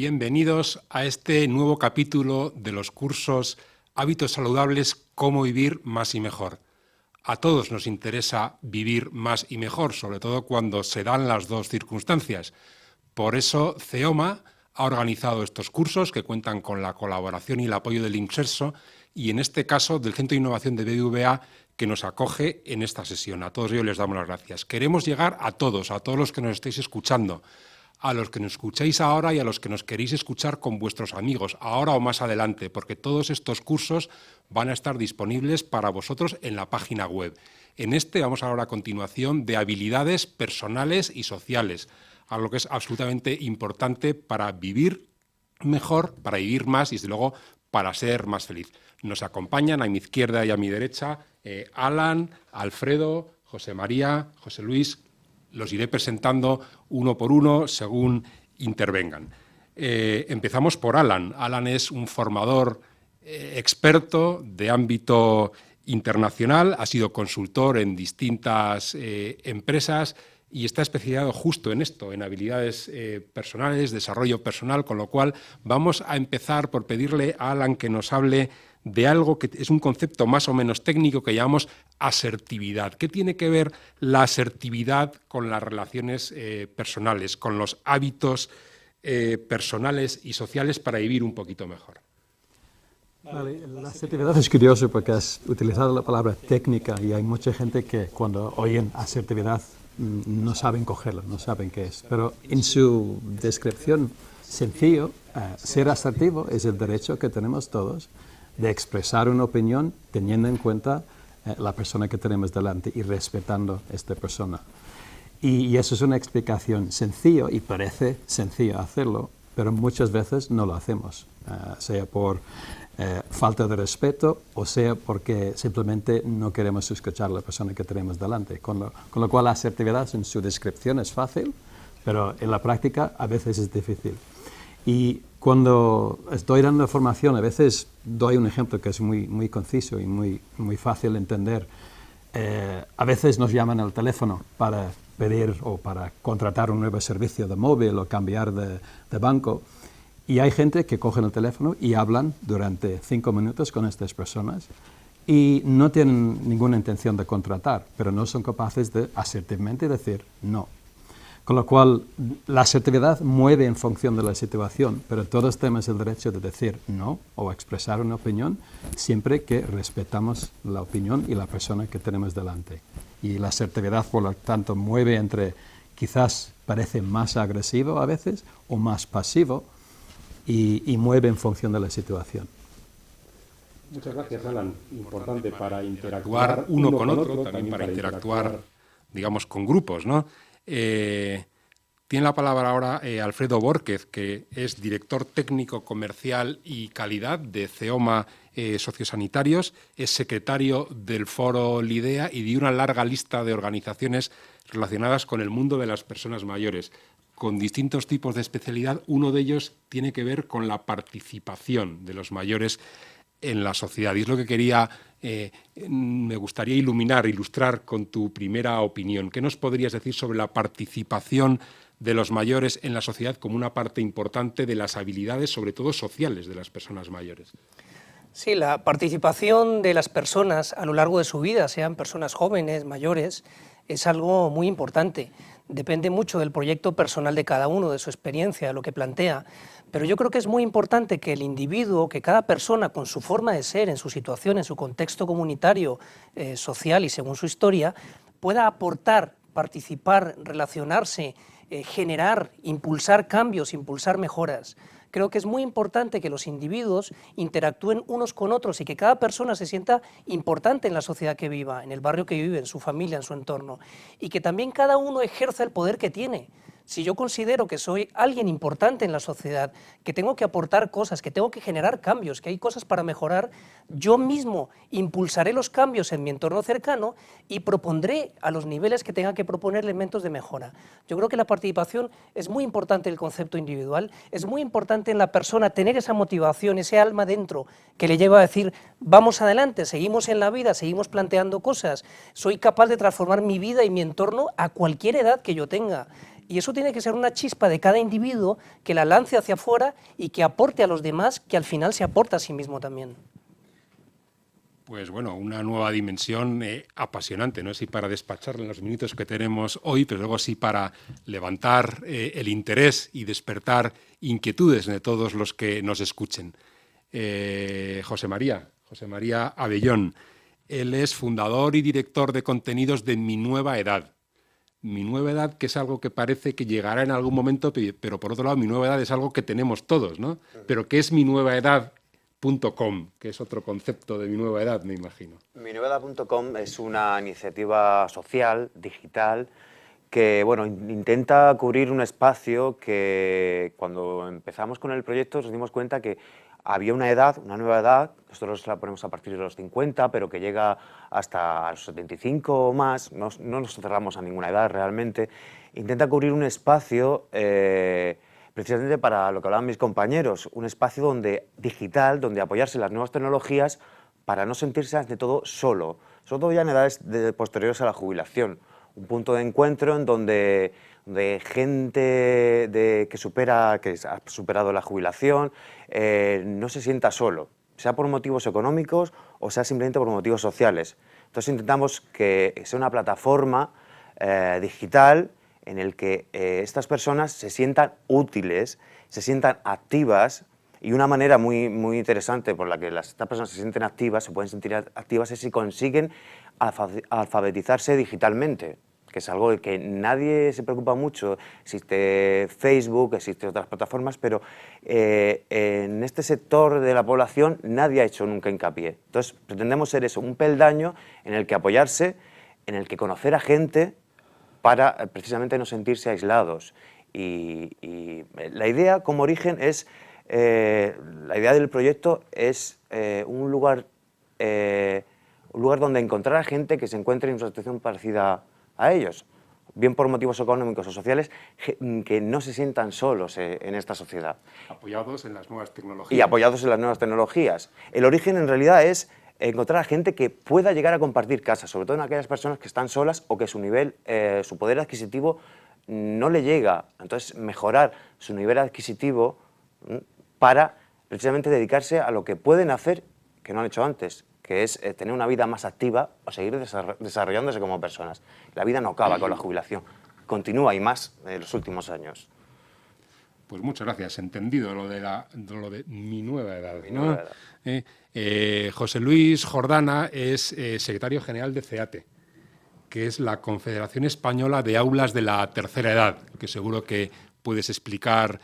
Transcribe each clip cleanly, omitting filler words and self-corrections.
Bienvenidos a este nuevo capítulo de los cursos Hábitos Saludables, cómo vivir más y mejor. A todos nos interesa vivir más y mejor, sobre todo cuando se dan las dos circunstancias. Por eso CEOMA ha organizado estos cursos que cuentan con la colaboración y el apoyo del INSERSO y en este caso del Centro de Innovación de BBVA que nos acoge en esta sesión. A todos ellos les damos las gracias. Queremos llegar a todos los que nos estéis escuchando, a los que nos escucháis ahora y a los que nos queréis escuchar con vuestros amigos, ahora o más adelante, porque todos estos cursos van a estar disponibles para vosotros en la página web. En este vamos a hablar a continuación de habilidades personales y sociales, algo que es absolutamente importante para vivir mejor, para vivir más y, desde luego, para ser más feliz. Nos acompañan a mi izquierda y a mi derecha Alan, Alfredo, José María, José Luis. Los iré presentando uno por uno según intervengan. Empezamos por Alan. Alan es un formador experto de ámbito internacional, ha sido consultor en distintas empresas y está especializado justo en esto, en habilidades personales, desarrollo personal, con lo cual vamos a empezar por pedirle a Alan que nos hable de algo que es un concepto más o menos técnico que llamamos asertividad. ¿Qué tiene que ver la asertividad con las relaciones personales, con los hábitos personales y sociales para vivir un poquito mejor? Vale, la asertividad es curioso porque has utilizado la palabra técnica y hay mucha gente que cuando oyen asertividad no saben cogerla, no saben qué es. Pero en su descripción sencillo, ser asertivo es el derecho que tenemos todos de expresar una opinión teniendo en cuenta la persona que tenemos delante y respetando a esta persona. Y eso es una explicación sencilla y parece sencillo hacerlo, pero muchas veces no lo hacemos, sea por falta de respeto o sea porque simplemente no queremos escuchar a la persona que tenemos delante. Con lo cual la asertividad en su descripción es fácil, pero en la práctica a veces es difícil. Y cuando estoy dando formación, a veces doy un ejemplo que es muy conciso y muy fácil de entender. A veces nos llaman al teléfono para pedir o para contratar un nuevo servicio de móvil o cambiar de banco. Y hay gente que coge el teléfono y hablan durante 5 minutos con estas personas y no tienen ninguna intención de contratar, pero no son capaces de asertivamente decir no. Con lo cual, la asertividad mueve en función de la situación, pero todos tenemos el derecho de decir no o expresar una opinión siempre que respetamos la opinión y la persona que tenemos delante. Y la asertividad, por lo tanto, mueve entre quizás parece más agresivo a veces o más pasivo y mueve en función de la situación. Muchas gracias, Alan. Importante para interactuar uno con otro, también para interactuar, digamos, con grupos, ¿no? Tiene la palabra ahora Alfredo Bórquez, que es director técnico comercial y calidad de CEOMA Sociosanitarios, es secretario del Foro Lidea y de una larga lista de organizaciones relacionadas con el mundo de las personas mayores, con distintos tipos de especialidad. Uno de ellos tiene que ver con la participación de los mayores en la sociedad. Y es lo que me gustaría ilustrar con tu primera opinión. ¿Qué nos podrías decir sobre la participación de los mayores en la sociedad como una parte importante de las habilidades, sobre todo sociales, de las personas mayores? Sí, la participación de las personas a lo largo de su vida, sean personas jóvenes, mayores, es algo muy importante. Depende mucho del proyecto personal de cada uno, de su experiencia, de lo que plantea, pero yo creo que es muy importante que el individuo, que cada persona con su forma de ser, en su situación, en su contexto comunitario, social y según su historia, pueda aportar, participar, relacionarse, generar, impulsar cambios, impulsar mejoras. Creo que es muy importante que los individuos interactúen unos con otros y que cada persona se sienta importante en la sociedad que viva, en el barrio que vive, en su familia, en su entorno, y que también cada uno ejerza el poder que tiene. Si yo considero que soy alguien importante en la sociedad, que tengo que aportar cosas, que tengo que generar cambios, que hay cosas para mejorar, yo mismo impulsaré los cambios en mi entorno cercano y propondré a los niveles que tenga que proponer elementos de mejora. Yo creo que la participación es muy importante en el concepto individual, es muy importante en la persona tener esa motivación, ese alma dentro que le lleva a decir vamos adelante, seguimos en la vida, seguimos planteando cosas, soy capaz de transformar mi vida y mi entorno a cualquier edad que yo tenga. Y eso tiene que ser una chispa de cada individuo que la lance hacia afuera y que aporte a los demás, que al final se aporta a sí mismo también. Pues bueno, una nueva dimensión apasionante, no sé si para despacharla en los minutos que tenemos hoy, pero luego sí para levantar el interés y despertar inquietudes de todos los que nos escuchen. José María Abellón, él es fundador y director de contenidos de Mi Nueva Edad. Mi Nueva Edad, que es algo que parece que llegará en algún momento, pero por otro lado, Mi Nueva Edad es algo que tenemos todos, ¿no? Pero ¿qué es Mi Nueva Edad.com, que es otro concepto de Mi Nueva Edad, me imagino? MiNuevaEdad.com es una iniciativa social, digital, que bueno, intenta cubrir un espacio que cuando empezamos con el proyecto nos dimos cuenta que había una edad, una nueva edad, nosotros la ponemos a partir de los 50, pero que llega hasta los 75 o más, no nos cerramos a ninguna edad realmente. Intenta cubrir un espacio precisamente para lo que hablaban mis compañeros, un espacio digital, donde apoyarse en las nuevas tecnologías para no sentirse ante todo solo, sobre todo ya en edades posteriores a la jubilación. Un punto de encuentro en donde gente que ha superado la jubilación no se sienta solo, sea por motivos económicos o sea simplemente por motivos sociales. Entonces intentamos que sea una plataforma digital en el que estas personas se sientan útiles, se sientan activas, y una manera muy interesante por la que estas personas se sienten activas, se pueden sentir activas, es si consiguen alfabetizarse digitalmente, que es algo de que nadie se preocupa mucho. Existe Facebook, existen otras plataformas, pero en este sector de la población nadie ha hecho nunca hincapié. Entonces pretendemos ser eso, un peldaño en el que apoyarse, en el que conocer a gente para precisamente no sentirse aislados. Y la idea como origen es, la idea del proyecto es un lugar donde encontrar a gente que se encuentre en una situación parecida a ellos, bien por motivos económicos o sociales, que no se sientan solos en esta sociedad. Apoyados en las nuevas tecnologías. Y apoyados en las nuevas tecnologías. El origen en realidad es encontrar a gente que pueda llegar a compartir casa, sobre todo en aquellas personas que están solas o que su poder adquisitivo no le llega. Entonces, mejorar su nivel adquisitivo para precisamente dedicarse a lo que pueden hacer que no han hecho antes, que es tener una vida más activa o seguir desarrollándose como personas. La vida no acaba con la jubilación, continúa y más en los últimos años. Pues muchas gracias, entendido lo de Mi Nueva Edad, ¿no? Mi Nueva Edad. José Luis Jordana es secretario general de CEATE, que es la Confederación Española de Aulas de la Tercera Edad, que seguro que puedes explicar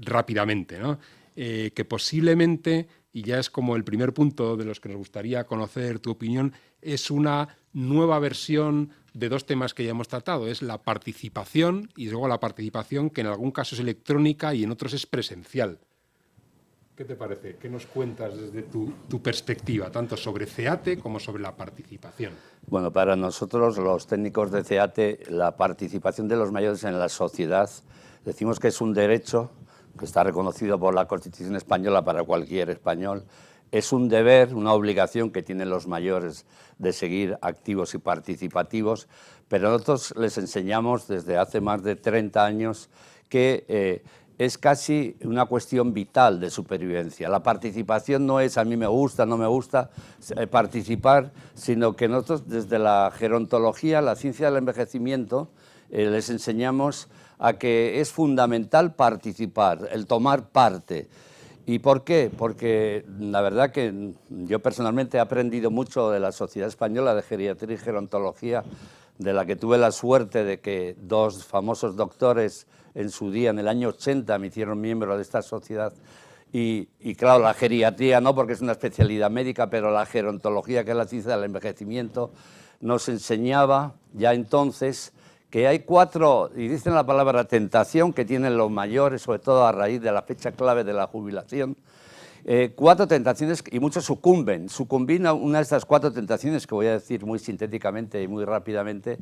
rápidamente, ¿no? Que posiblemente, y ya es como el primer punto de los que nos gustaría conocer tu opinión, es una nueva versión de dos temas que ya hemos tratado, es la participación y luego la participación que en algún caso es electrónica y en otros es presencial. ¿Qué te parece? ¿Qué nos cuentas desde tu perspectiva, tanto sobre CEATE como sobre la participación? Bueno, para nosotros, los técnicos de CEATE, la participación de los mayores en la sociedad, decimos que es un derecho que está reconocido por la Constitución española para cualquier español. Es un deber, una obligación que tienen los mayores de seguir activos y participativos, pero nosotros les enseñamos desde hace más de 30 años que es casi una cuestión vital de supervivencia. La participación no es a mí me gusta, no me gusta participar, sino que nosotros desde la gerontología, la ciencia del envejecimiento, les enseñamos a que es fundamental participar, el tomar parte. ¿Y por qué? Porque la verdad que yo personalmente he aprendido mucho de la Sociedad Española de Geriatría y Gerontología, de la que tuve la suerte de que dos famosos doctores en su día, en el año 80, me hicieron miembro de esta sociedad. Y claro, la geriatría no, porque es una especialidad médica, pero la gerontología, que es la ciencia del envejecimiento, nos enseñaba ya entonces que hay 4, y dicen la palabra tentación, que tienen los mayores, sobre todo a raíz de la fecha clave de la jubilación, 4 tentaciones, y muchos sucumben a una de estas 4 tentaciones, que voy a decir muy sintéticamente y muy rápidamente,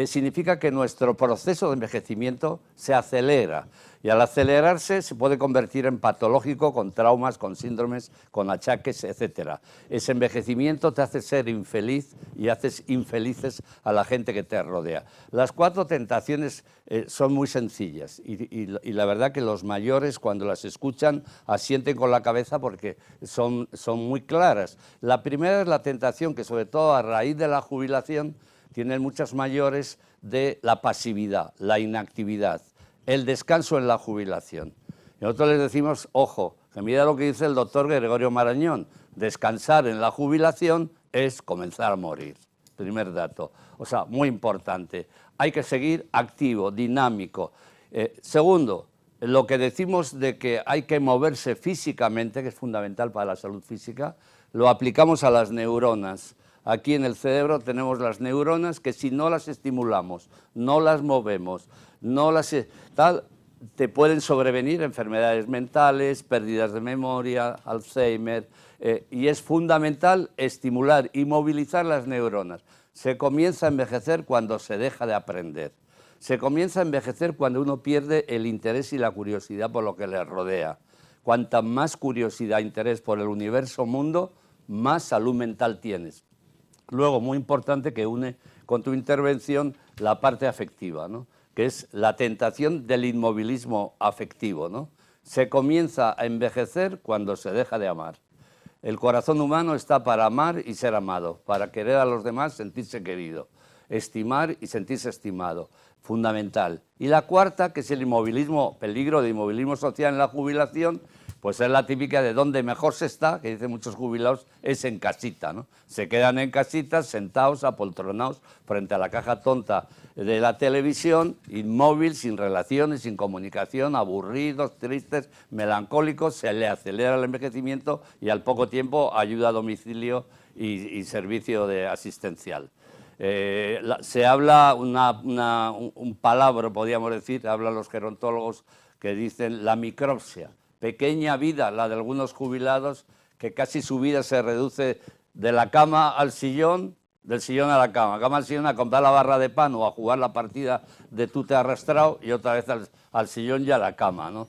significa que nuestro proceso de envejecimiento se acelera. Y al acelerarse se puede convertir en patológico con traumas, con síndromes, con achaques, etc. Ese envejecimiento te hace ser infeliz y haces infelices a la gente que te rodea. Las 4 tentaciones son muy sencillas y la verdad que los mayores cuando las escuchan asienten con la cabeza porque son muy claras. La primera es la tentación que sobre todo a raíz de la jubilación tienen muchos mayores de la pasividad, la inactividad, el descanso en la jubilación. Y nosotros les decimos, ojo, que mira lo que dice el doctor Gregorio Marañón, descansar en la jubilación es comenzar a morir. Primer dato, o sea, muy importante. Hay que seguir activo, dinámico. Segundo, lo que decimos de que hay que moverse físicamente, que es fundamental para la salud física, lo aplicamos a las neuronas. Aquí en el cerebro tenemos las neuronas que si no las estimulamos, no las movemos, te pueden sobrevenir enfermedades mentales, pérdidas de memoria, Alzheimer, y es fundamental estimular y movilizar las neuronas. Se comienza a envejecer cuando se deja de aprender. Se comienza a envejecer cuando uno pierde el interés y la curiosidad por lo que le rodea. Cuanta más curiosidad e interés por el universo mundo, más salud mental tienes. Luego, muy importante que une con tu intervención la parte afectiva, ¿no? Que es la tentación del inmovilismo afectivo, ¿no? Se comienza a envejecer cuando se deja de amar. El corazón humano está para amar y ser amado, para querer a los demás, sentirse querido, estimar y sentirse estimado, fundamental. Y la cuarta, que es el inmovilismo, peligro de inmovilismo social en la jubilación, pues es la típica de donde mejor se está, que dicen muchos jubilados, es en casita, ¿no? Se quedan en casitas, sentados, apoltronados, frente a la caja tonta de la televisión, inmóvil, sin relaciones, sin comunicación, aburridos, tristes, melancólicos, se le acelera el envejecimiento y al poco tiempo ayuda a domicilio y servicio asistencial. Se habla un palabra, podríamos decir, hablan los gerontólogos que dicen la micropsia. Pequeña vida, la de algunos jubilados, que casi su vida se reduce de la cama al sillón, del sillón a la cama al sillón a comprar la barra de pan o a jugar la partida de tú te has arrastrado y otra vez al sillón y a la cama, ¿no?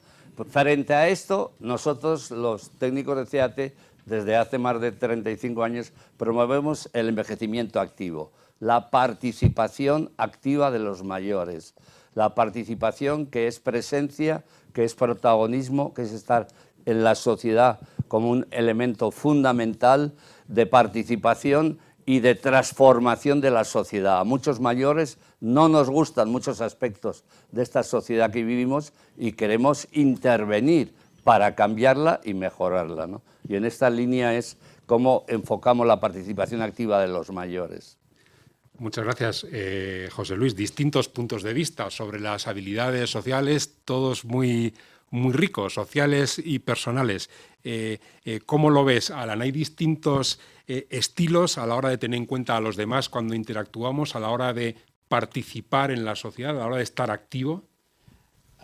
Frente a esto, nosotros, los técnicos de CEATE, desde hace más de 35 años, promovemos el envejecimiento activo, la participación activa de los mayores, la participación que es presencia, que es protagonismo, que es estar en la sociedad como un elemento fundamental de participación y de transformación de la sociedad. A muchos mayores no nos gustan muchos aspectos de esta sociedad que vivimos y queremos intervenir para cambiarla y mejorarla, ¿no? Y en esta línea es cómo enfocamos la participación activa de los mayores. Muchas gracias, José Luis. Distintos puntos de vista sobre las habilidades sociales, todos muy ricos, sociales y personales. ¿Cómo lo ves, Alan? ¿Hay distintos estilos a la hora de tener en cuenta a los demás cuando interactuamos, a la hora de participar en la sociedad, a la hora de estar activo?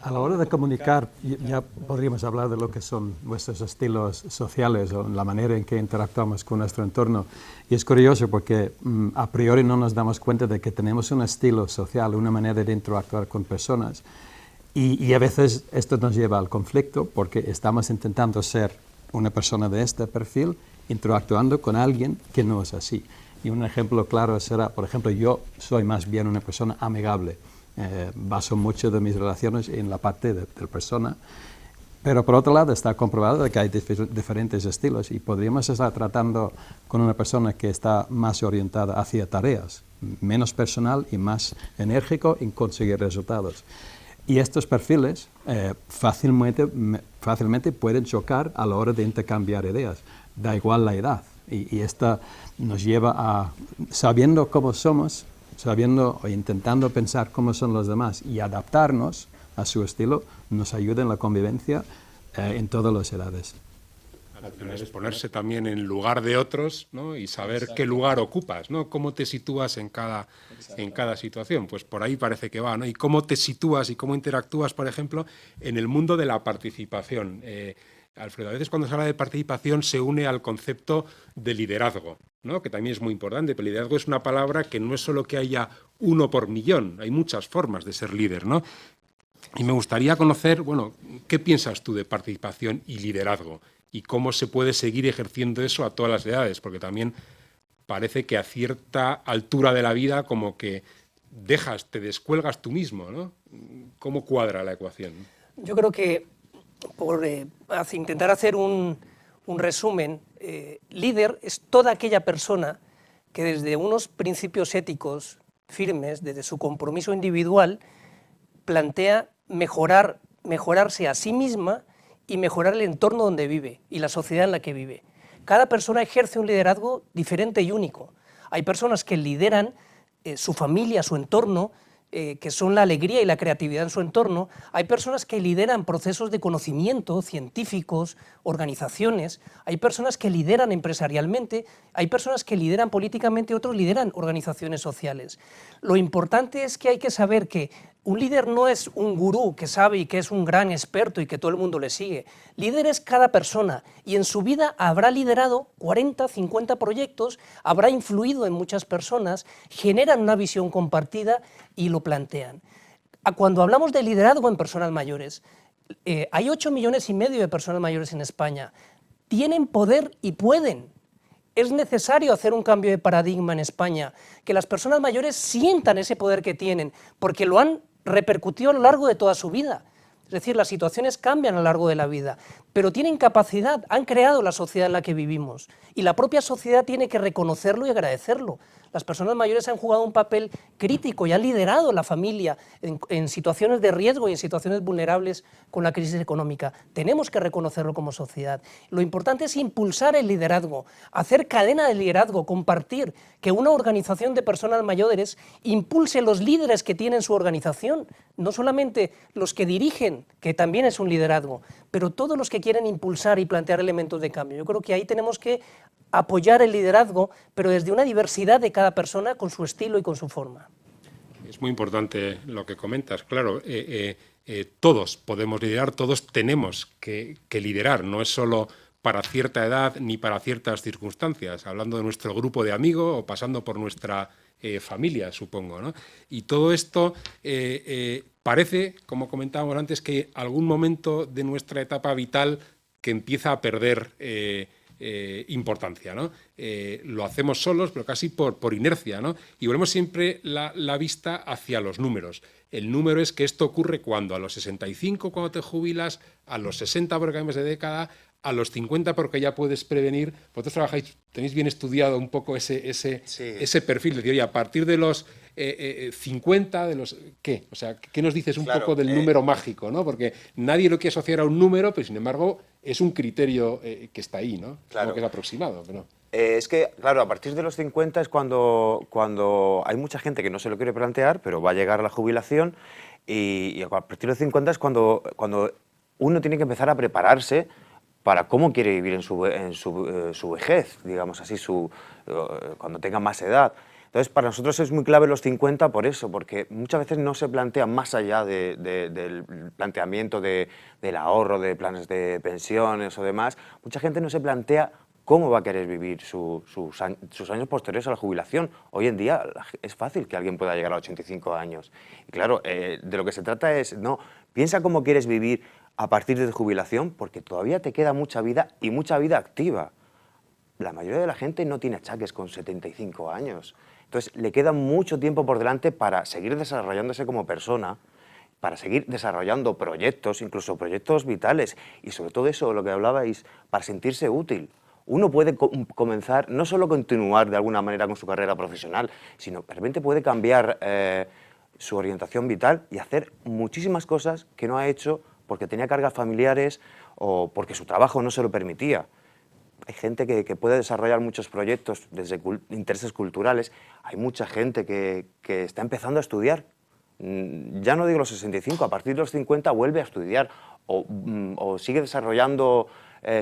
A la hora de comunicar, ya podríamos hablar de lo que son nuestros estilos sociales o la manera en que interactuamos con nuestro entorno. Y es curioso porque a priori no nos damos cuenta de que tenemos un estilo social, una manera de interactuar con personas. Y a veces esto nos lleva al conflicto porque estamos intentando ser una persona de este perfil interactuando con alguien que no es así. Y un ejemplo claro será, por ejemplo, yo soy más bien una persona amigable. Baso mucho de mis relaciones en la parte de persona, pero por otro lado está comprobado que hay diferentes estilos y podríamos estar tratando con una persona que está más orientada hacia tareas, menos personal y más enérgico en conseguir resultados. Y estos perfiles fácilmente pueden chocar a la hora de intercambiar ideas, da igual la edad, y esta nos lleva a, sabiendo cómo somos, sabiendo o intentando pensar cómo son los demás y adaptarnos a su estilo, nos ayuda en la convivencia en todas las edades. Es ponerse también en lugar de otros, ¿no? Y saber qué lugar ocupas, ¿no? Cómo te sitúas en cada situación. Pues por ahí parece que va, ¿no? Y cómo te sitúas y cómo interactúas, por ejemplo, en el mundo de la participación. Alfredo, a veces cuando se habla de participación se une al concepto de liderazgo. ¿no? Que también es muy importante, pero liderazgo es una palabra que no es solo que haya uno por millón, hay muchas formas de ser líder, ¿no? Y me gustaría conocer, bueno, ¿qué piensas tú de participación y liderazgo? Y cómo se puede seguir ejerciendo eso a todas las edades, porque también parece que a cierta altura de la vida como que te descuelgas tú mismo, ¿no? ¿Cómo cuadra la ecuación? Yo creo que, por intentar hacer un resumen, líder es toda aquella persona que desde unos principios éticos firmes, desde su compromiso individual, plantea mejorarse a sí misma y mejorar el entorno donde vive y la sociedad en la que vive. Cada persona ejerce un liderazgo diferente y único. Hay personas que lideran su familia, su entorno, que son la alegría y la creatividad en su entorno. Hay personas que lideran procesos de conocimiento, científicos, organizaciones. Hay personas que lideran empresarialmente, hay personas que lideran políticamente, otros lideran organizaciones sociales. Lo importante es que hay que saber que un líder no es un gurú que sabe y que es un gran experto y que todo el mundo le sigue. Líder es cada persona y en su vida habrá liderado 40, 50 proyectos, habrá influido en muchas personas, generan una visión compartida y lo plantean. Cuando hablamos de liderazgo en personas mayores, hay 8,5 millones de personas mayores en España. Tienen poder y pueden. Es necesario hacer un cambio de paradigma en España, que las personas mayores sientan ese poder que tienen, porque lo han repercutido a lo largo de toda su vida. Es decir, las situaciones cambian a lo largo de la vida, pero tienen capacidad, han creado la sociedad en la que vivimos y la propia sociedad tiene que reconocerlo y agradecerlo. Las personas mayores han jugado un papel crítico y han liderado la familia en situaciones de riesgo y en situaciones vulnerables con la crisis económica. Tenemos que reconocerlo como sociedad. Lo importante es impulsar el liderazgo, hacer cadena de liderazgo, compartir, que una organización de personas mayores impulse los líderes que tienen su organización, no solamente los que dirigen, que también es un liderazgo, pero todos los que quieren impulsar y plantear elementos de cambio. Yo creo que ahí tenemos que apoyar el liderazgo, pero desde una diversidad de cada persona con su estilo y con su forma. Es muy importante lo que comentas, claro, todos podemos liderar, todos tenemos que liderar, no es solo para cierta edad ni para ciertas circunstancias, hablando de nuestro grupo de amigos o pasando por nuestra familia, supongo, ¿no? Y todo esto parece, como comentábamos antes, que algún momento de nuestra etapa vital que empieza a perder importancia, ¿no? Lo hacemos solos, pero casi por inercia, ¿no? Y volvemos siempre la vista hacia los números. El número es que esto ocurre cuando a los 65, cuando te jubilas, a los 60 porque cambias de década, a los 50 porque ya puedes prevenir. Vosotros trabajáis, tenéis bien estudiado un poco ese perfil, de decir, oye, a partir de los 50, de los ¿qué? O sea, ¿qué nos dices un poco del número mágico, ¿no? Porque nadie lo quiere asociar a un número, pero sin embargo es un criterio que está ahí, ¿no? Claro. Como que es aproximado, pero... Es que, claro, a partir de los 50 es cuando hay mucha gente que no se lo quiere plantear, pero va a llegar a la jubilación y a partir de los 50 es cuando uno tiene que empezar a prepararse para cómo quiere vivir en su vejez, digamos así, cuando tenga más edad. Entonces, para nosotros es muy clave los 50 por eso, porque muchas veces no se plantea más allá del planteamiento del ahorro, de planes de pensiones o demás. Mucha gente no se plantea cómo va a querer vivir sus años posteriores a la jubilación. Hoy en día es fácil que alguien pueda llegar a 85 años. Y claro, de lo que se trata es, no, piensa cómo quieres vivir a partir de tu jubilación, porque todavía te queda mucha vida y mucha vida activa. La mayoría de la gente no tiene achaques con 75 años. Entonces, le queda mucho tiempo por delante para seguir desarrollándose como persona, para seguir desarrollando proyectos, incluso proyectos vitales, y sobre todo eso, lo que hablabais, para sentirse útil. Uno puede comenzar, no solo continuar de alguna manera con su carrera profesional, sino de repente puede cambiar su orientación vital y hacer muchísimas cosas que no ha hecho porque tenía cargas familiares o porque su trabajo no se lo permitía. Hay gente que puede desarrollar muchos proyectos desde intereses culturales. Hay mucha gente que está empezando a estudiar. Ya no digo los 65, a partir de los 50 vuelve a estudiar o sigue desarrollando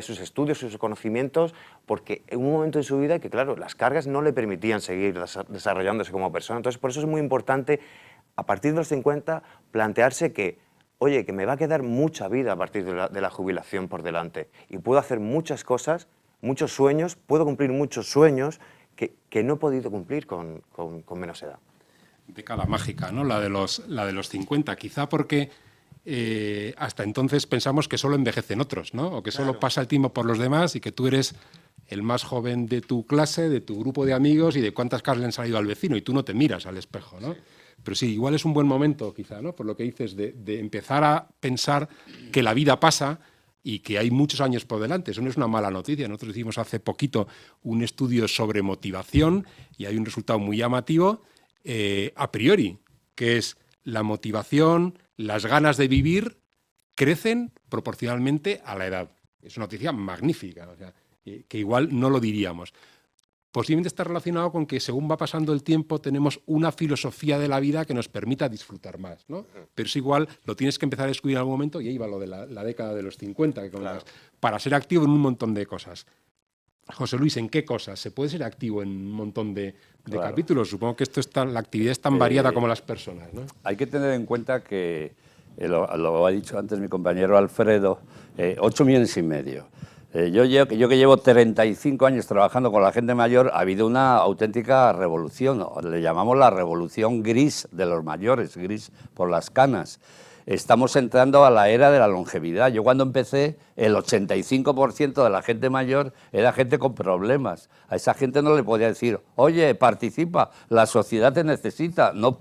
sus estudios, sus conocimientos, porque en un momento en su vida que, claro, las cargas no le permitían seguir desarrollándose como persona. Entonces, por eso es muy importante, a partir de los 50, plantearse que, oye, que me va a quedar mucha vida a partir de la jubilación por delante y puedo hacer muchas cosas, muchos sueños, puedo cumplir muchos sueños que no he podido cumplir con menos edad. Década mágica, ¿no? La de los 50, quizá porque hasta entonces pensamos que solo envejecen otros, ¿no? O que solo pasa el tiempo por los demás y que tú eres el más joven de tu clase, de tu grupo de amigos y de cuántas caras le han salido al vecino y tú no te miras al espejo, ¿no? Pero sí, igual es un buen momento, quizá, ¿no? Por lo que dices, de empezar a pensar que la vida pasa y que hay muchos años por delante. Eso no es una mala noticia. Nosotros hicimos hace poquito un estudio sobre motivación y hay un resultado muy llamativo a priori, que es la motivación, las ganas de vivir crecen proporcionalmente a la edad. Es una noticia magnífica, o sea, que igual no lo diríamos. Posiblemente está relacionado con que según va pasando el tiempo tenemos una filosofía de la vida que nos permita disfrutar más, ¿no? Pero es igual, lo tienes que empezar a descubrir en algún momento, y ahí va lo de la década de los 50, que comentabas, para ser activo en un montón de cosas. José Luis, ¿en qué cosas? ¿Se puede ser activo en un montón de capítulos? Supongo que la actividad es tan variada como las personas, ¿no? Hay que tener en cuenta que, lo ha dicho antes mi compañero Alfredo, 8,5 millones. Yo que llevo 35 años trabajando con la gente mayor, ha habido una auténtica revolución, ¿no? Le llamamos la revolución gris de los mayores, gris por las canas. Estamos entrando a la era de la longevidad. Yo cuando empecé, el 85% de la gente mayor era gente con problemas. A esa gente no le podía decir, oye, participa, la sociedad te necesita. No,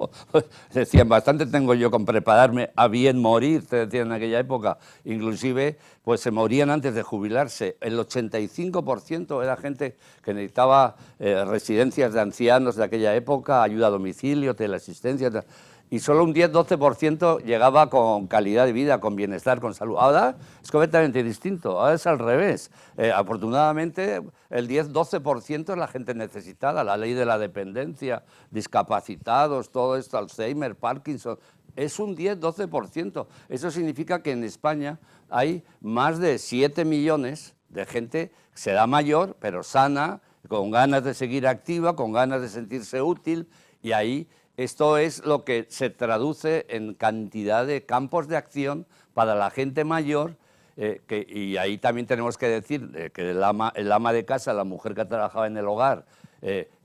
decían, bastante tengo yo con prepararme a bien morir, te decían en aquella época. Inclusive, pues se morían antes de jubilarse. El 85% era gente que necesitaba residencias de ancianos de aquella época, ayuda a domicilio, teleasistencia, y solo un 10-12% llegaba con calidad de vida, con bienestar, con salud. Ahora es completamente distinto, ahora es al revés. Afortunadamente el 10-12% es la gente necesitada, la ley de la dependencia, discapacitados, todo esto, Alzheimer, Parkinson, es un 10-12%. Eso significa que en España hay más de 7 millones de gente que se da mayor, pero sana, con ganas de seguir activa, con ganas de sentirse útil, y ahí esto es lo que se traduce en cantidad de campos de acción para la gente mayor, y ahí también tenemos que decir que el ama de casa, la mujer que trabajaba en el hogar,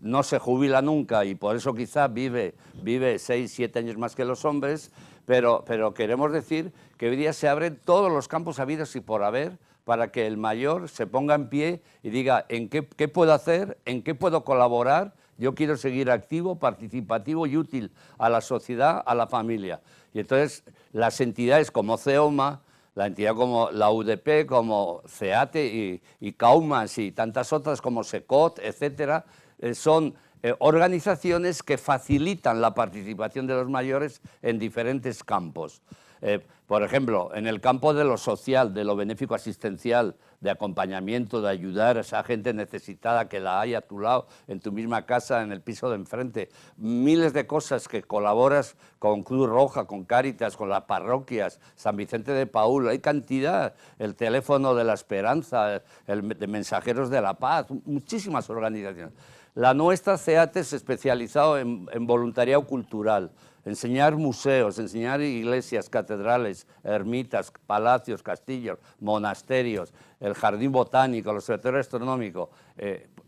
no se jubila nunca y por eso quizá vive 6-7 años más que los hombres, pero queremos decir que hoy día se abren todos los campos habidos y por haber para que el mayor se ponga en pie y diga ¿en qué puedo hacer? ¿En qué puedo colaborar? Yo quiero seguir activo, participativo y útil a la sociedad, a la familia. Y entonces las entidades como CEOMA, la entidad como la UDP, como CEATE y CAUMAS y tantas otras como SECOT, etcétera, son organizaciones que facilitan la participación de los mayores en diferentes campos. Por ejemplo, en el campo de lo social, de lo benéfico asistencial, de acompañamiento, de ayudar a esa gente necesitada que la hay a tu lado, en tu misma casa, en el piso de enfrente. Miles de cosas que colaboras con Cruz Roja, con Cáritas, con las parroquias, San Vicente de Paúl, hay cantidad, el teléfono de la esperanza, el de Mensajeros de la Paz, muchísimas organizaciones. La nuestra, CEATE, es especializado en voluntariado cultural, enseñar museos, enseñar iglesias, catedrales, ermitas, palacios, castillos, monasterios, el jardín botánico, el observatorio astronómico.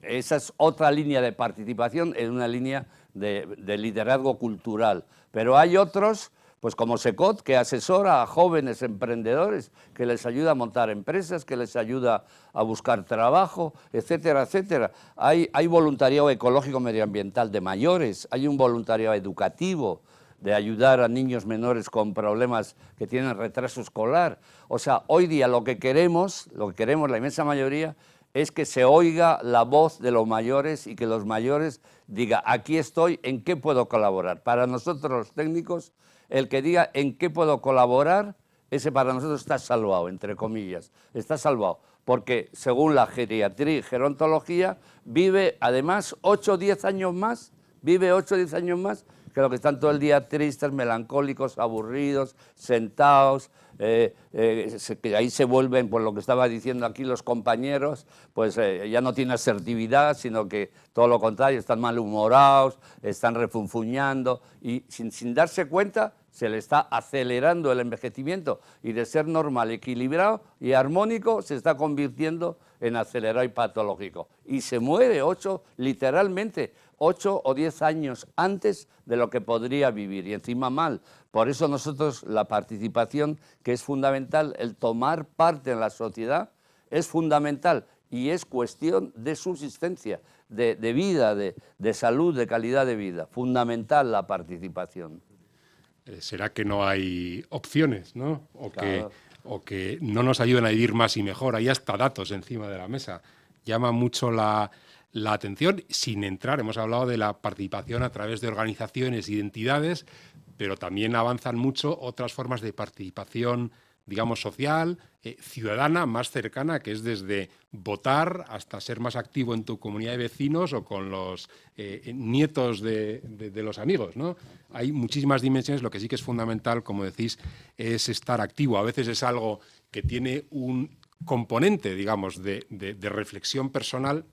Esa es otra línea de participación, en una línea de liderazgo cultural. Pero hay otros, pues como SECOT, que asesora a jóvenes emprendedores, que les ayuda a montar empresas, que les ayuda a buscar trabajo, etcétera, etcétera. Hay voluntariado ecológico medioambiental de mayores, hay un voluntariado educativo, de ayudar a niños menores con problemas que tienen retraso escolar. O sea, hoy día lo que queremos la inmensa mayoría, es que se oiga la voz de los mayores y que los mayores digan, aquí estoy, ¿en qué puedo colaborar? Para nosotros los técnicos, el que diga en qué puedo colaborar, ese para nosotros está salvado, entre comillas, está salvado. Porque según la geriatría y gerontología, vive además 8 o 10 años más, que los que están todo el día tristes, melancólicos, aburridos, sentados, que ahí se vuelven, por lo que estaba diciendo aquí los compañeros, pues ya no tienen asertividad, sino que todo lo contrario, están malhumorados, están refunfuñando y sin darse cuenta se le está acelerando el envejecimiento y de ser normal, equilibrado y armónico se está convirtiendo en acelerado y patológico. Y se muere literalmente 8 o 10 años antes de lo que podría vivir y encima mal. Por eso nosotros la participación, que es fundamental, el tomar parte en la sociedad, es fundamental y es cuestión de subsistencia, de vida, de salud, de calidad de vida. Fundamental la participación. ¿Será que no hay opciones, ¿no? Claro. O que no nos ayudan a vivir más y mejor? Hay hasta datos encima de la mesa. Llama mucho la atención, sin entrar, hemos hablado de la participación a través de organizaciones y de entidades, pero también avanzan mucho otras formas de participación, digamos, social, ciudadana, más cercana, que es desde votar hasta ser más activo en tu comunidad de vecinos o con los nietos de los amigos, ¿no? Hay muchísimas dimensiones. Lo que sí que es fundamental, como decís, es estar activo. A veces es algo que tiene un componente, digamos, de reflexión personal,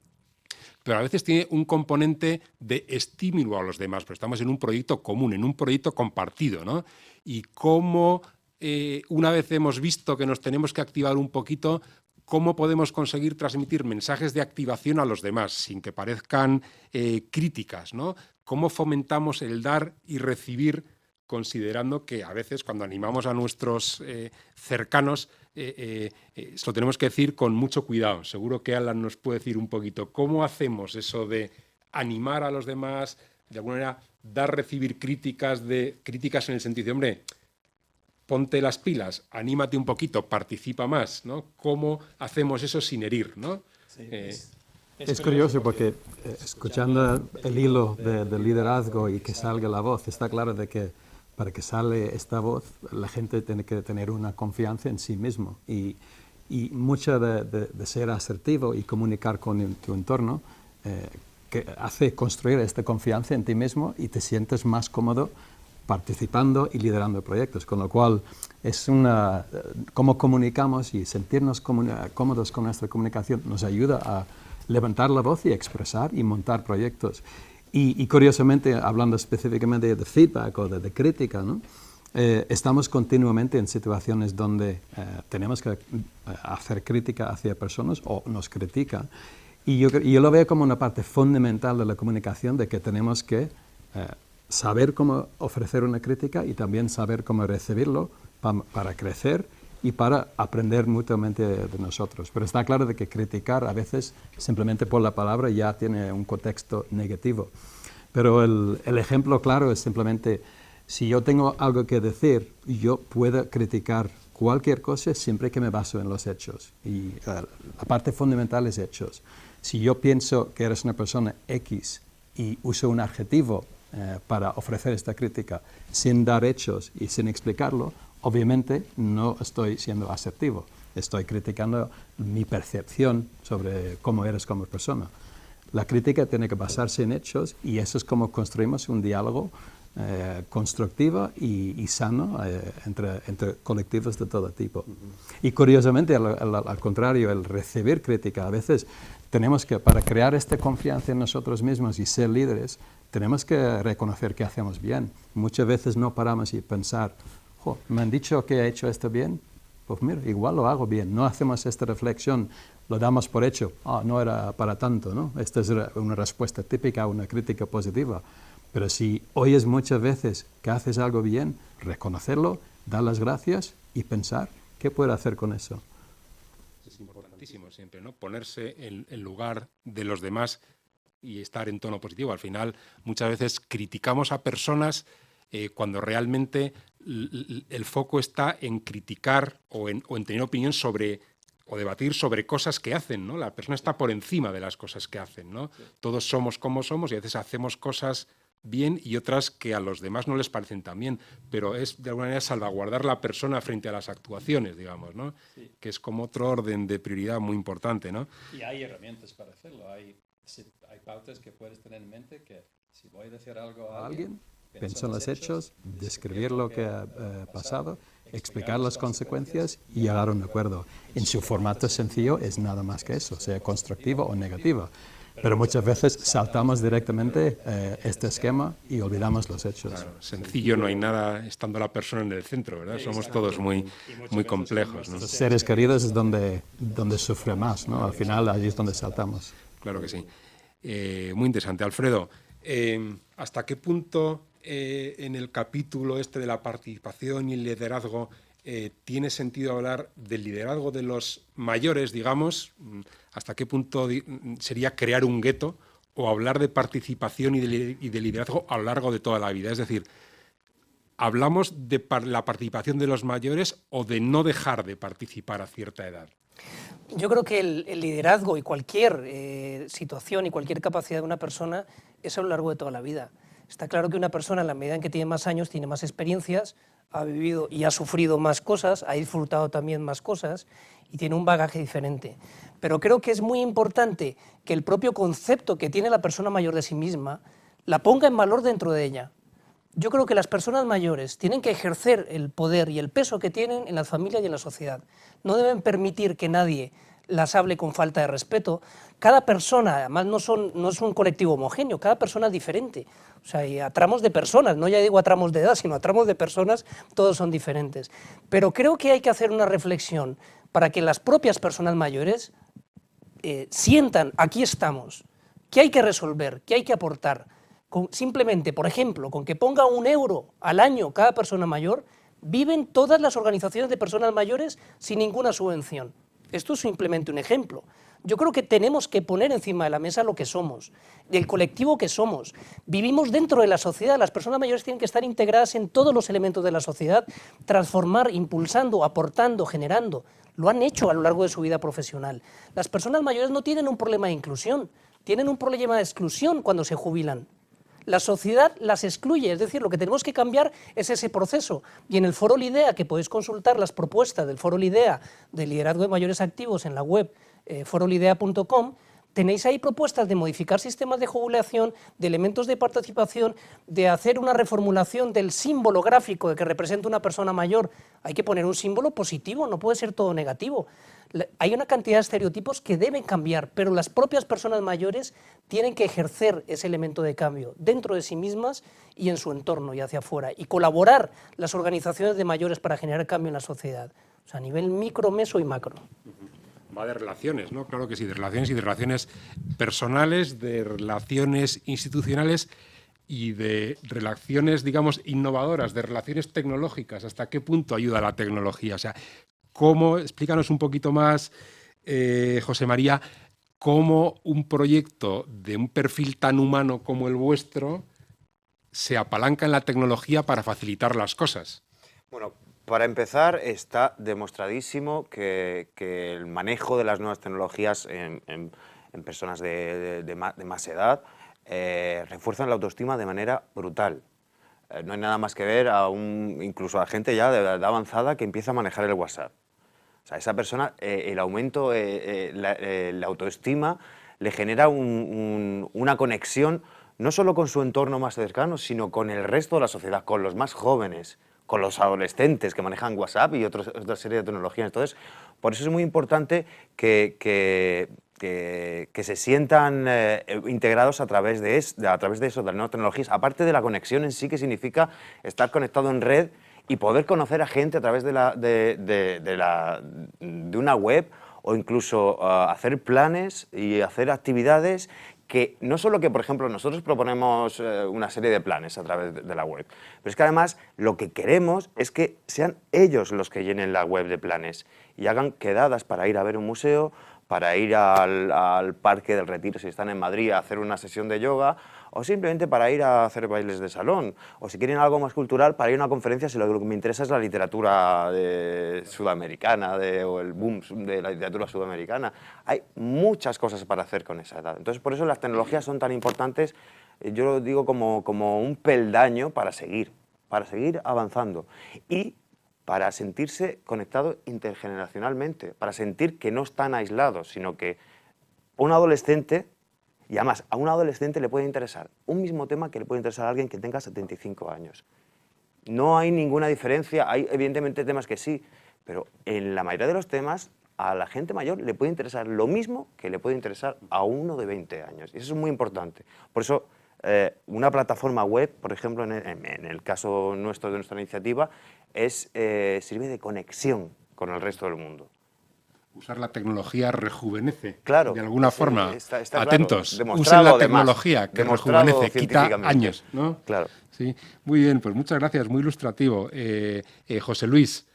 pero a veces tiene un componente de estímulo a los demás, pero estamos en un proyecto común, en un proyecto compartido, ¿no? Y cómo, una vez hemos visto que nos tenemos que activar un poquito, cómo podemos conseguir transmitir mensajes de activación a los demás, sin que parezcan críticas, ¿no? Cómo fomentamos el dar y recibir, considerando que a veces cuando animamos a nuestros cercanos, lo tenemos que decir con mucho cuidado. Seguro que Alan nos puede decir un poquito cómo hacemos eso de animar a los demás, de alguna manera dar, recibir críticas en el sentido de, hombre, ponte las pilas, anímate un poquito, participa más, ¿no? ¿Cómo hacemos eso sin herir, ¿no? Sí, es curioso porque escuchando el hilo del liderazgo y que salga la voz, está claro de que para que sale esta voz, la gente tiene que tener una confianza en sí mismo y mucho de ser asertivo y comunicar con tu entorno que hace construir esta confianza en ti mismo y te sientes más cómodo participando y liderando proyectos, con lo cual es cómo comunicamos y sentirnos cómodos con nuestra comunicación nos ayuda a levantar la voz y expresar y montar proyectos. Y curiosamente, hablando específicamente de feedback o de crítica, ¿no? Estamos continuamente en situaciones donde tenemos que hacer crítica hacia personas o nos critican. Y yo lo veo como una parte fundamental de la comunicación, de que tenemos que saber cómo ofrecer una crítica y también saber cómo recibirlo para crecer y para aprender mutuamente de nosotros. Pero está claro de que criticar a veces simplemente por la palabra ya tiene un contexto negativo. Pero el ejemplo claro es simplemente, si yo tengo algo que decir, yo puedo criticar cualquier cosa siempre que me baso en los hechos. Y la parte fundamental es hechos. Si yo pienso que eres una persona X y uso un adjetivo para ofrecer esta crítica sin dar hechos y sin explicarlo, obviamente no estoy siendo asertivo, estoy criticando mi percepción sobre cómo eres como persona. La crítica tiene que basarse en hechos y eso es como construimos un diálogo constructivo y sano entre colectivos de todo tipo. Y curiosamente, al contrario, el recibir crítica, a veces tenemos que, para crear esta confianza en nosotros mismos y ser líderes, tenemos que reconocer que hacemos bien. Muchas veces no paramos y pensar, me han dicho que he hecho esto bien, pues mira, igual lo hago bien. No hacemos esta reflexión, lo damos por hecho, no era para tanto, ¿no? Esta es una respuesta típica a una crítica positiva. Pero si oyes muchas veces que haces algo bien, reconocerlo, dar las gracias y pensar, ¿qué puedo hacer con eso? Es importantísimo siempre, ¿no? Ponerse en lugar de los demás y estar en tono positivo. Al final, muchas veces criticamos a personas cuando realmente el foco está en criticar o en tener opinión sobre o debatir sobre cosas que hacen, ¿no? La persona está por encima de las cosas que hacen, ¿no? Todos somos como somos y a veces hacemos cosas bien y otras que a los demás no les parecen tan bien, pero es de alguna manera salvaguardar la persona frente a las actuaciones, digamos, ¿no? Sí. Que es como otro orden de prioridad muy importante, ¿no? Y hay herramientas para hacerlo, hay pautas que puedes tener en mente que si voy a decir algo a alguien, pienso en los hechos, describir lo que ha pasado, explicar las consecuencias y llegar a un acuerdo. En su formato sencillo es nada más que eso, sea constructivo o negativo. Pero muchas veces saltamos directamente este esquema y olvidamos los hechos. Claro, sencillo no hay nada estando la persona en el centro, ¿verdad? Somos todos muy complejos, ¿no? Los seres queridos es donde sufre más, ¿no? Al final allí es donde saltamos. Claro que sí. Muy interesante. Alfredo, ¿hasta qué punto en el capítulo este de la participación y el liderazgo tiene sentido hablar del liderazgo de los mayores, digamos? ¿Hasta qué punto sería crear un gueto o hablar de participación y de liderazgo a lo largo de toda la vida? Es decir, ¿hablamos de la participación de los mayores o de no dejar de participar a cierta edad? Yo creo que el liderazgo y cualquier situación y cualquier capacidad de una persona es a lo largo de toda la vida. Está claro que una persona, en la medida en que tiene más años, tiene más experiencias, ha vivido y ha sufrido más cosas, ha disfrutado también más cosas y tiene un bagaje diferente. Pero creo que es muy importante que el propio concepto que tiene la persona mayor de sí misma la ponga en valor dentro de ella. Yo creo que las personas mayores tienen que ejercer el poder y el peso que tienen en las familias y en la sociedad. No deben permitir que nadie las hable con falta de respeto. Cada persona, además, no es un colectivo homogéneo, cada persona es diferente. O sea, y a tramos de personas, no ya digo a tramos de edad, sino a tramos de personas, todos son diferentes. Pero creo que hay que hacer una reflexión para que las propias personas mayores sientan, aquí estamos, qué hay que resolver, qué hay que aportar. Simplemente, por ejemplo, con que ponga 1 euro al año cada persona mayor, viven todas las organizaciones de personas mayores sin ninguna subvención. Esto es simplemente un ejemplo. Yo creo que tenemos que poner encima de la mesa lo que somos, del colectivo que somos. Vivimos dentro de la sociedad, las personas mayores tienen que estar integradas en todos los elementos de la sociedad, transformar, impulsando, aportando, generando. Lo han hecho a lo largo de su vida profesional. Las personas mayores no tienen un problema de inclusión, tienen un problema de exclusión cuando se jubilan. La sociedad las excluye, es decir, lo que tenemos que cambiar es ese proceso. Y en el Foro Lidea, que podéis consultar las propuestas del Foro Lidea de liderazgo de mayores activos en la web forolidea.com, tenéis ahí propuestas de modificar sistemas de jubilación, de elementos de participación, de hacer una reformulación del símbolo gráfico de que representa una persona mayor. Hay que poner un símbolo positivo, no puede ser todo negativo. Hay una cantidad de estereotipos que deben cambiar, pero las propias personas mayores tienen que ejercer ese elemento de cambio dentro de sí mismas y en su entorno y hacia afuera, y colaborar las organizaciones de mayores para generar cambio en la sociedad, o sea, a nivel micro, meso y macro. Va de relaciones, ¿no? Claro que sí, de relaciones y de relaciones personales, de relaciones institucionales y de relaciones, digamos, innovadoras, de relaciones tecnológicas. ¿Hasta qué punto ayuda la tecnología? O sea, explícanos un poquito más, José María, cómo un proyecto de un perfil tan humano como el vuestro se apalanca en la tecnología para facilitar las cosas. Bueno, para empezar, está demostradísimo que el manejo de las nuevas tecnologías en personas de más edad refuerzan la autoestima de manera brutal. No hay nada más que ver incluso a gente ya de edad avanzada que empieza a manejar el WhatsApp. O sea, esa persona, el aumento, la autoestima le genera una conexión no solo con su entorno más cercano, sino con el resto de la sociedad, con los más jóvenes, con los adolescentes que manejan WhatsApp y otra serie de tecnologías. Entonces, por eso es muy importante que se sientan integrados a través de eso, de las nuevas tecnologías, aparte de la conexión en sí, que significa estar conectado en red y poder conocer a gente a través de una web, o incluso hacer planes y hacer actividades que no solo que, por ejemplo, nosotros proponemos una serie de planes a través de la web, pero es que además lo que queremos es que sean ellos los que llenen la web de planes y hagan quedadas para ir a ver un museo, para ir al Parque del Retiro si están en Madrid a hacer una sesión de yoga, o simplemente para ir a hacer bailes de salón, o si quieren algo más cultural, para ir a una conferencia si lo que me interesa es la literatura sudamericana o el boom de la literatura sudamericana. Hay muchas cosas para hacer con esa edad. Entonces, por eso las tecnologías son tan importantes, yo lo digo como un peldaño para seguir avanzando. Y para sentirse conectados intergeneracionalmente, para sentir que no están aislados, sino que un adolescente, y además a un adolescente le puede interesar un mismo tema que le puede interesar a alguien que tenga 75 años. No hay ninguna diferencia, hay evidentemente temas que sí, pero en la mayoría de los temas a la gente mayor le puede interesar lo mismo que le puede interesar a uno de 20 años. Y eso es muy importante. Por eso, una plataforma web, por ejemplo, en el caso nuestro de nuestra iniciativa, sirve de conexión con el resto del mundo. Usar la tecnología rejuvenece, claro, de alguna forma. Está Atentos, claro. usen la Además, tecnología que rejuvenece, quita años, ¿no? Claro. Sí, muy bien, pues muchas gracias, muy ilustrativo. José Luis,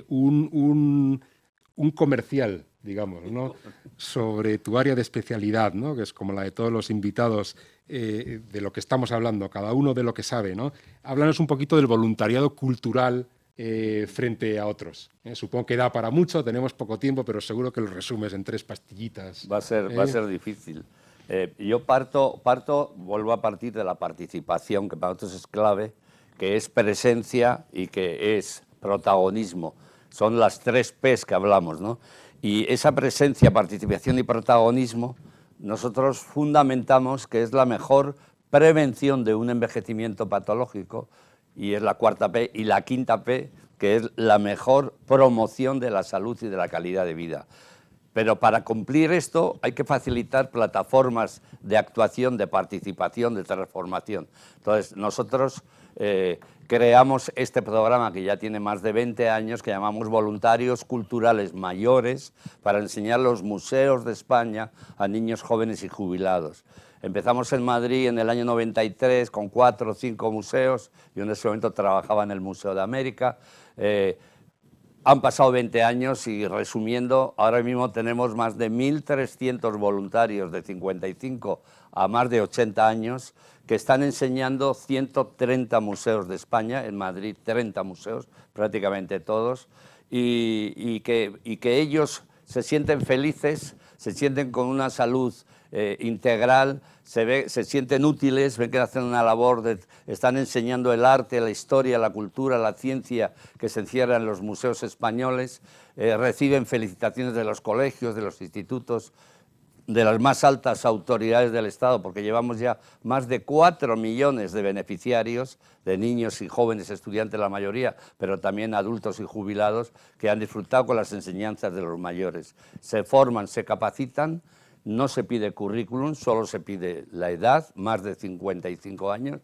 un comercial, digamos, ¿no? Sobre tu área de especialidad, ¿no? Que es como la de todos los invitados, de lo que estamos hablando, cada uno de lo que sabe, ¿no? Háblanos un poquito del voluntariado cultural frente a otros. Supongo que da para mucho, tenemos poco tiempo, pero seguro que lo resumes en 3 pastillitas. Va a ser difícil. Yo vuelvo a partir de la participación, que para nosotros es clave, que es presencia y que es protagonismo. Son las 3 P's que hablamos, ¿no? Y esa presencia, participación y protagonismo, nosotros fundamentamos que es la mejor prevención de un envejecimiento patológico, y es la 4ª P, y la 5ª P, que es la mejor promoción de la salud y de la calidad de vida. Pero para cumplir esto hay que facilitar plataformas de actuación, de participación, de transformación. Entonces, nosotros creamos este programa que ya tiene más de 20 años, que llamamos Voluntarios Culturales Mayores, para enseñar los museos de España a niños jóvenes y jubilados. Empezamos en Madrid en el año 93 con 4 o 5 museos. Yo en ese momento trabajaba en el Museo de América. Han pasado 20 años y, resumiendo, ahora mismo tenemos más de 1.300 voluntarios de 55 a más de 80 años que están enseñando 130 museos de España, en Madrid 30 museos, prácticamente todos, y que ellos se sienten felices, se sienten con una salud integral, se sienten útiles, ven que hacen una labor, están enseñando el arte, la historia, la cultura, la ciencia que se encierra en los museos españoles, reciben felicitaciones de los colegios, de los institutos, de las más altas autoridades del Estado, porque llevamos ya más de 4 millones de beneficiarios, de niños y jóvenes estudiantes la mayoría, pero también adultos y jubilados, que han disfrutado con las enseñanzas de los mayores. Se forman, se capacitan. No se pide currículum, solo se pide la edad, más de 55 años.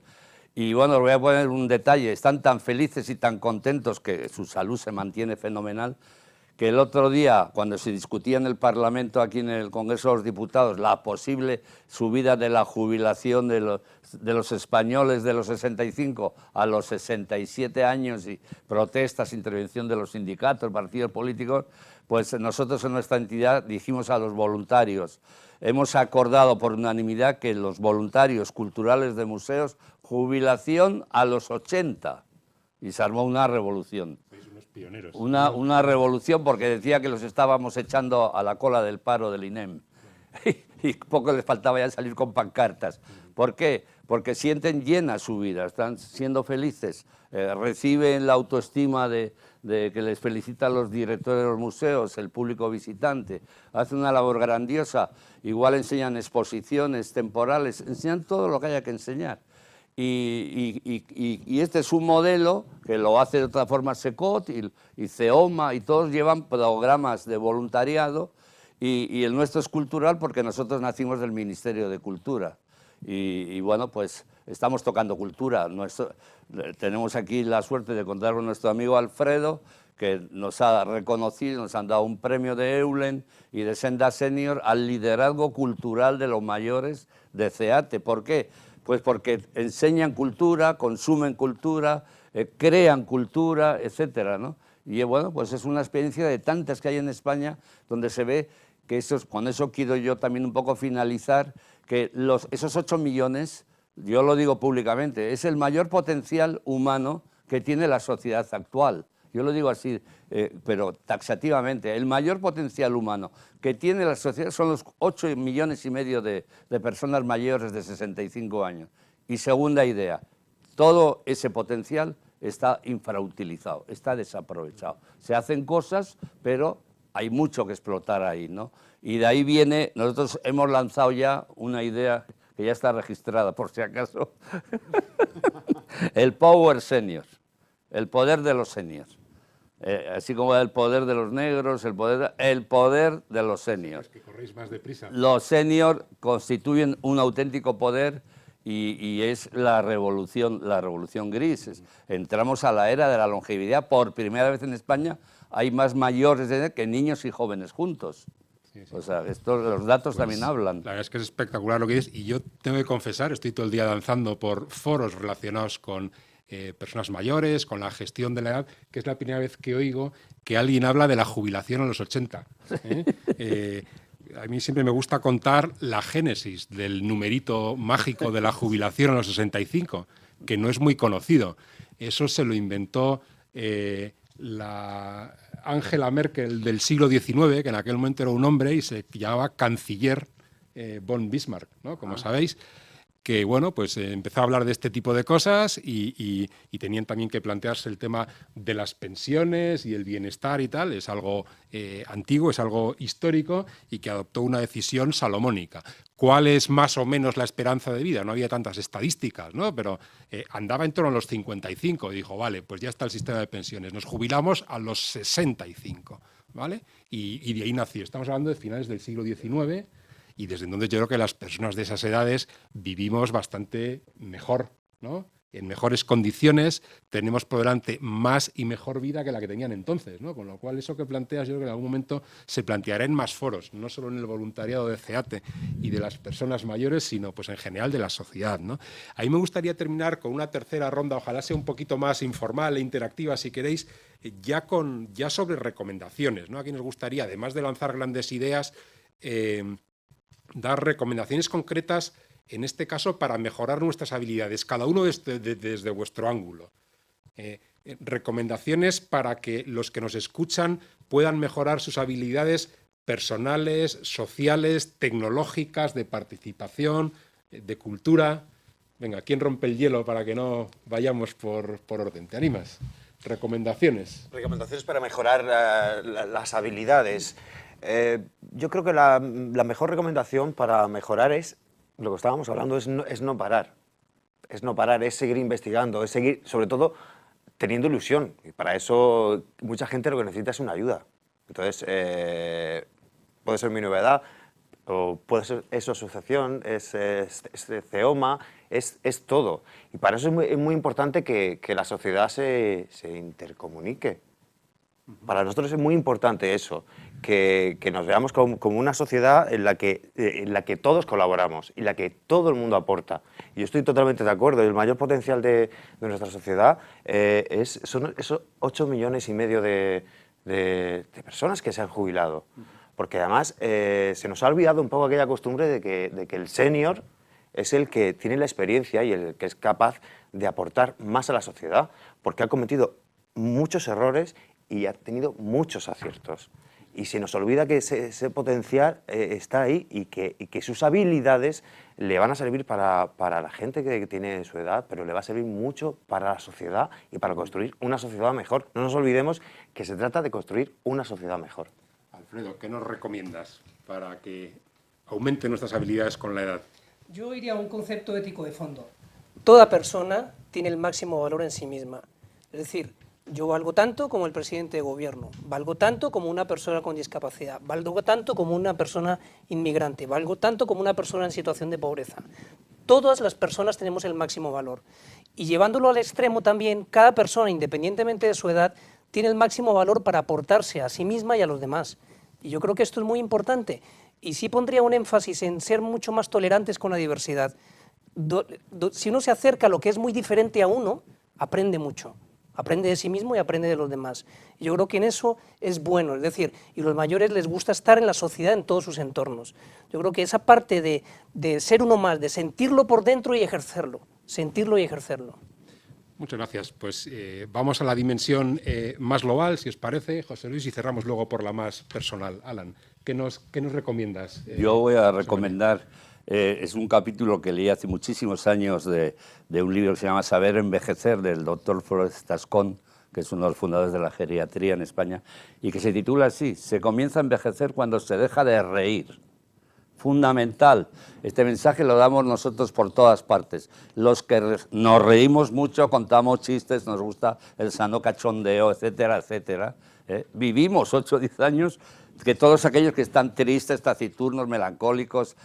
Y bueno, os voy a poner un detalle, están tan felices y tan contentos que su salud se mantiene fenomenal, que el otro día, cuando se discutía en el Parlamento, aquí en el Congreso de los Diputados, la posible subida de la jubilación de los españoles de los 65 a los 67 años y protestas, intervención de los sindicatos, partidos políticos, pues nosotros en nuestra entidad dijimos a los voluntarios, hemos acordado por unanimidad que los voluntarios culturales de museos, jubilación a los 80, y se armó una revolución. Pioneros. Una revolución, porque decía que los estábamos echando a la cola del paro del INEM y poco les faltaba ya salir con pancartas. ¿Por qué? Porque sienten llena su vida, están siendo felices, reciben la autoestima de que les felicitan los directores de los museos, el público visitante, hacen una labor grandiosa, igual enseñan exposiciones temporales, enseñan todo lo que haya que enseñar. Y este es un modelo que lo hace de otra forma SECOT y CEOMA, y todos llevan programas de voluntariado, y el nuestro es cultural porque nosotros nacimos del Ministerio de Cultura. Y bueno, pues estamos tocando cultura. Tenemos aquí la suerte de contar con nuestro amigo Alfredo, que nos ha reconocido, nos han dado un premio de Eulen y de Senda Senior al liderazgo cultural de los mayores de CEATE. ¿Por qué? Pues porque enseñan cultura, consumen cultura, crean cultura, etcétera, ¿no? Y bueno, pues es una experiencia de tantas que hay en España, donde se ve que con eso quiero yo también un poco finalizar, que esos 8 millones, yo lo digo públicamente, es el mayor potencial humano que tiene la sociedad actual. Yo lo digo así, pero taxativamente, el mayor potencial humano que tiene la sociedad son los 8,5 millones de personas mayores de 65 años. Y segunda idea, todo ese potencial está infrautilizado, está desaprovechado. Se hacen cosas, pero hay mucho que explotar ahí, ¿no? Y de ahí viene, nosotros hemos lanzado ya una idea que ya está registrada, por si acaso, el Power Seniors, el poder de los seniors. así como el poder de los negros, el poder de los seniors. Que corréis más deprisa. Los seniors constituyen un auténtico poder y es la revolución gris. Entramos a la era de la longevidad. Por primera vez en España hay más mayores de edad que niños y jóvenes juntos. Sí. O sea, los datos también hablan. La verdad es que es espectacular lo que es, y yo tengo que confesar, estoy todo el día danzando por foros relacionados con personas mayores, con la gestión de la edad, que es la primera vez que oigo que alguien habla de la jubilación a los 80. A mí siempre me gusta contar la génesis del numerito mágico de la jubilación a los 65, que no es muy conocido. Eso se lo inventó la Angela Merkel del siglo XIX, que en aquel momento era un hombre y se llamaba canciller von Bismarck, ¿no? Como sabéis, que bueno, pues empezó a hablar de este tipo de cosas y tenían también que plantearse el tema de las pensiones y el bienestar y tal. Es algo antiguo, es algo histórico y que adoptó una decisión salomónica. ¿Cuál es más o menos la esperanza de vida? No había tantas estadísticas, ¿no? Pero andaba en torno a los 55 y dijo, vale, pues ya está el sistema de pensiones, nos jubilamos a los 65, ¿vale? Y de ahí nació. Estamos hablando de finales del siglo XIX. Y desde entonces yo creo que las personas de esas edades vivimos bastante mejor, ¿no? En mejores condiciones, tenemos por delante más y mejor vida que la que tenían entonces, ¿no? Con lo cual eso que planteas yo creo que en algún momento se planteará en más foros, no solo en el voluntariado de CEATE y de las personas mayores, sino pues en general de la sociedad, ¿no? A mí me gustaría terminar con una tercera ronda, ojalá sea un poquito más informal e interactiva si queréis, ya sobre recomendaciones, ¿no? Aquí nos gustaría, además de lanzar grandes ideas, dar recomendaciones concretas, en este caso, para mejorar nuestras habilidades, cada uno desde vuestro ángulo. Recomendaciones para que los que nos escuchan puedan mejorar sus habilidades personales, sociales, tecnológicas, de participación, de cultura. Venga, ¿quién rompe el hielo para que no vayamos por orden? ¿Te animas? Recomendaciones. Recomendaciones para mejorar las habilidades. Yo creo que la mejor recomendación para mejorar es, lo que estábamos hablando, es no parar. Es no parar, es seguir investigando, es seguir, sobre todo, teniendo ilusión. Y para eso mucha gente lo que necesita es una ayuda. Entonces, puede ser mi novedad, o puede ser su asociación, es CEOMA, es todo. Y para eso es muy importante que la sociedad se intercomunique. Para nosotros es muy importante eso, que nos veamos como una sociedad en la que todos colaboramos y en la que todo el mundo aporta. Y yo estoy totalmente de acuerdo. El mayor potencial de nuestra sociedad son esos 8,5 millones de personas que se han jubilado. Porque además se nos ha olvidado un poco aquella costumbre de que el senior es el que tiene la experiencia y el que es capaz de aportar más a la sociedad, porque ha cometido muchos errores y ha tenido muchos aciertos. Y se nos olvida que ese potencial está ahí y que sus habilidades le van a servir para la gente que tiene su edad, pero le va a servir mucho para la sociedad y para construir una sociedad mejor. No nos olvidemos que se trata de construir una sociedad mejor. Alfredo, ¿qué nos recomiendas para que aumenten nuestras habilidades con la edad? Yo iría a un concepto ético de fondo. Toda persona tiene el máximo valor en sí misma. Es decir, yo valgo tanto como el presidente de gobierno, valgo tanto como una persona con discapacidad, valgo tanto como una persona inmigrante, valgo tanto como una persona en situación de pobreza. Todas las personas tenemos el máximo valor. Y llevándolo al extremo también, cada persona, independientemente de su edad, tiene el máximo valor para aportarse a sí misma y a los demás. Y yo creo que esto es muy importante. Y sí pondría un énfasis en ser mucho más tolerantes con la diversidad. Si uno se acerca a lo que es muy diferente a uno, aprende mucho. Aprende de sí mismo y aprende de los demás. Y yo creo que en eso es bueno, es decir, y a los mayores les gusta estar en la sociedad en todos sus entornos. Yo creo que esa parte de ser uno más, de sentirlo por dentro y ejercerlo, sentirlo y ejercerlo. Muchas gracias. Pues vamos a la dimensión más global, si os parece, José Luis, y cerramos luego por la más personal. Alan, ¿qué nos recomiendas? Yo voy a recomendar, es un capítulo que leí hace muchísimos años de un libro que se llama Saber envejecer, del doctor Flores Tascón, que es uno de los fundadores de la geriatría en España, y que se titula así: se comienza a envejecer cuando se deja de reír. fundamental. Este mensaje lo damos nosotros por todas partes. Los que nos reímos mucho, contamos chistes, nos gusta el sano cachondeo, etcétera, etcétera. Vivimos 8 o 10 años que todos aquellos que están tristes, taciturnos, melancólicos,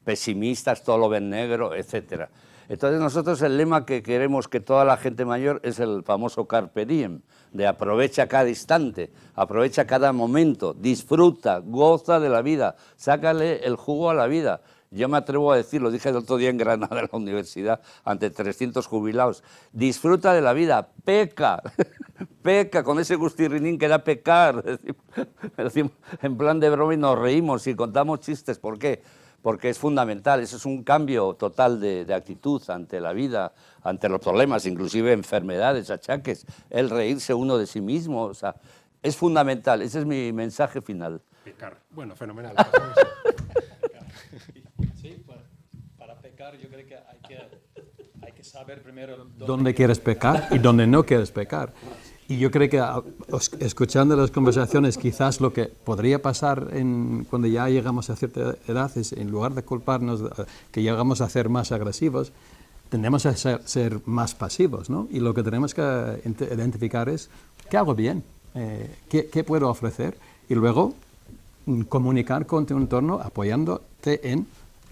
pesimistas, todo lo ven negro, etcétera. Entonces nosotros el lema que queremos que toda la gente mayor es el famoso carpe diem, de aprovecha cada instante, aprovecha cada momento, disfruta, goza de la vida, sácale el jugo a la vida. Yo me atrevo a decir, lo dije el otro día en Granada, en la universidad, ante 300 jubilados, disfruta de la vida, peca, peca con ese gustirrinín que da pecar, decimos, en plan de broma y nos reímos y contamos chistes. ¿Por qué? Porque es fundamental, eso es un cambio total de actitud ante la vida, ante los problemas, inclusive enfermedades, achaques, el reírse uno de sí mismo, o sea, es fundamental, ese es mi mensaje final. Pecar. Bueno, fenomenal. Sí, para pecar yo creo que hay que saber primero dónde quieres pecar y dónde no quieres pecar. Y yo creo que escuchando las conversaciones, quizás lo que podría pasar cuando ya llegamos a cierta edad es, en lugar de culparnos que llegamos a ser más agresivos, tendemos a ser más pasivos, ¿no? Y lo que tenemos que identificar es, ¿qué hago bien? ¿Qué puedo ofrecer? Y luego comunicar con tu entorno apoyándote en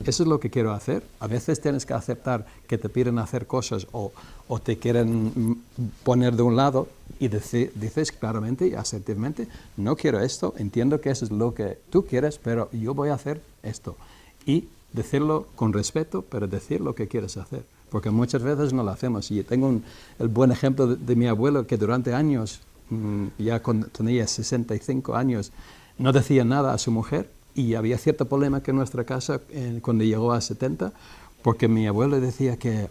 eso es lo que quiero hacer. A veces tienes que aceptar que te piden hacer cosas o te quieren poner de un lado y dices claramente y asertivamente, no quiero esto, entiendo que eso es lo que tú quieres, pero yo voy a hacer esto. Y decirlo con respeto, pero decir lo que quieres hacer, porque muchas veces no lo hacemos. Y tengo el buen ejemplo de mi abuelo que durante años, ya cuando tenía 65 años, no decía nada a su mujer. Y había cierto problema que en nuestra casa, cuando llegó a 70, porque mi abuelo decía que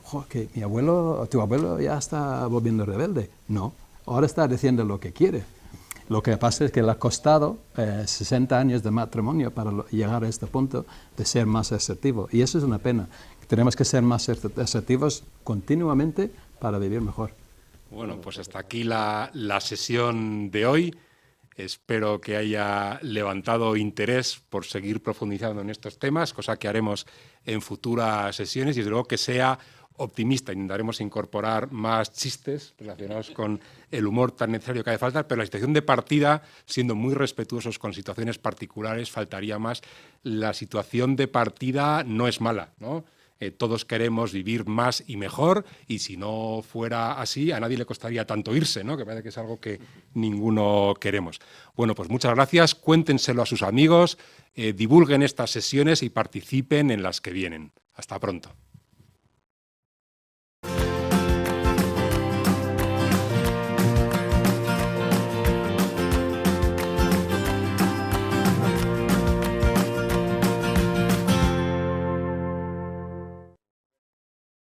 tu abuelo ya está volviendo rebelde. No, ahora está diciendo lo que quiere. Lo que pasa es que le ha costado 60 años de matrimonio para llegar a este punto de ser más asertivo. Y eso es una pena. Tenemos que ser más asertivos continuamente para vivir mejor. Bueno, pues hasta aquí la sesión de hoy. Espero que haya levantado interés por seguir profundizando en estos temas, cosa que haremos en futuras sesiones, y desde luego que sea optimista. Intentaremos incorporar más chistes relacionados con el humor tan necesario que hace falta, pero la situación de partida, siendo muy respetuosos con situaciones particulares, faltaría más. La situación de partida no es mala, ¿no? Todos queremos vivir más y mejor, y si no fuera así, a nadie le costaría tanto irse, ¿no? Que parece que es algo que ninguno queremos. Bueno, pues muchas gracias, cuéntenselo a sus amigos, divulguen estas sesiones y participen en las que vienen. Hasta pronto.